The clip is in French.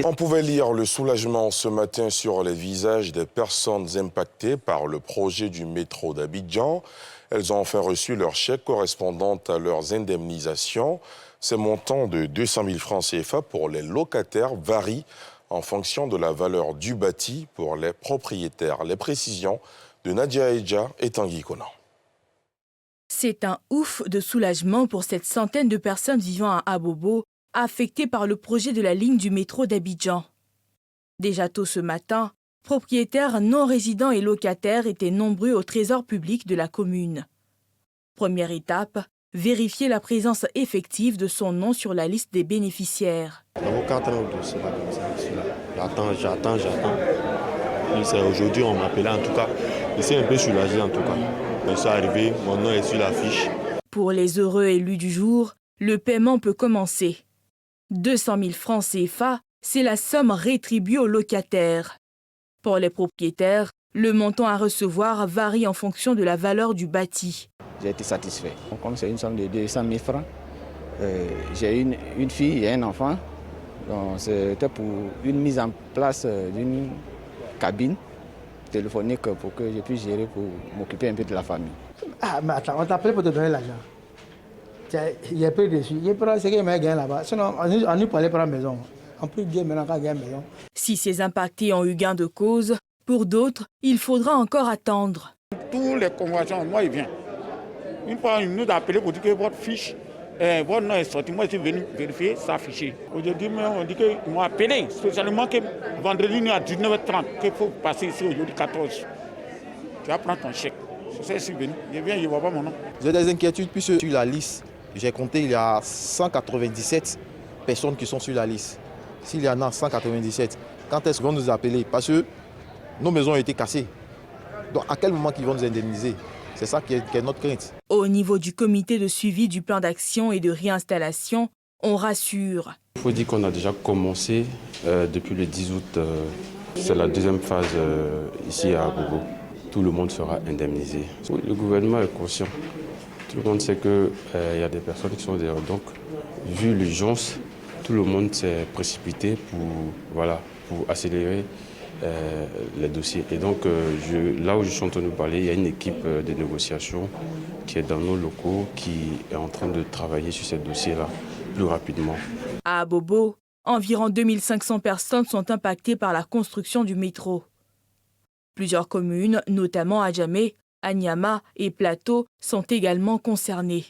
On pouvait lire le soulagement ce matin sur les visages des personnes impactées par le projet du métro d'Abidjan. Elles ont enfin reçu leur chèque correspondant à leurs indemnisations. Ces montants de 200 000 francs CFA pour les locataires varient en fonction de la valeur du bâti pour les propriétaires. Les précisions de Nadia Eja et Tanguy Konan. C'est un ouf de soulagement pour cette centaine de personnes vivant à Abobo, affectées par le projet de la ligne du métro d'Abidjan. Déjà tôt ce matin, propriétaires non résidents et locataires étaient nombreux au trésor public de la commune. Première étape, vérifier la présence effective de son nom sur la liste des bénéficiaires. J'attends. Aujourd'hui, on m'appelait en tout cas. Je suis un peu soulagé en tout cas. Je suis arrivé, mon nom est sur l'affiche. Pour les heureux élus du jour, le paiement peut commencer. 200 000 francs CFA, c'est la somme rétribuée aux locataires. Pour les propriétaires, le montant à recevoir varie en fonction de la valeur du bâti. J'ai été satisfait. Comme c'est une somme de 200 000 francs, j'ai une fille et un enfant. C'était pour une mise en place d'une cabine téléphonique pour que je puisse gérer, pour m'occuper un peu de la famille. Ah, mais attends, on t'a appelé pour te donner l'argent. Il est pris dessus. Il prend ce qu'il m'a gagné là-bas. Sinon, on nous parlait pour la maison. On peut dire maintenant qu'on gagne maison. Si ces impactés ont eu gain de cause, pour d'autres, il faudra encore attendre. Tous les conventions, moi, ils viennent. Une fois, ils nous ont appelé pour dire que votre fiche, votre nom est sorti. Moi, je suis venu vérifier, ça affiché. Aujourd'hui, on dit qu'ils m'ont appelé, spécialement que vendredi à 19h30, qu'il faut passer ici aujourd'hui 14. Tu vas prendre ton chèque. C'est ça, je suis venu. Je viens, je ne vois pas mon nom. J'ai des inquiétudes puisque sur la liste, j'ai compté, il y a 197 personnes qui sont sur la liste. S'il y en a 197, quand est-ce qu'ils vont nous appeler? Parce que nos maisons ont été cassées. Donc à quel moment ils vont nous indemniser? C'est ça qui est notre crainte. Au niveau du comité de suivi du plan d'action et de réinstallation, on rassure. Il faut dire qu'on a déjà commencé depuis le 10 août. C'est la deuxième phase ici à Abobo. Tout le monde sera indemnisé. Le gouvernement est conscient. Tout le monde sait qu'il y a des personnes qui sont derrière. Donc, vu l'urgence, tout le monde s'est précipité pour accélérer les dossiers. Et donc, là où je suis en train de parler, il y a une équipe de négociation qui est dans nos locaux, qui est en train de travailler sur ces dossiers-là plus rapidement. À Abobo, environ 2500 personnes sont impactées par la construction du métro. Plusieurs communes, notamment Adjamé, Anyama et Plateau, sont également concernées.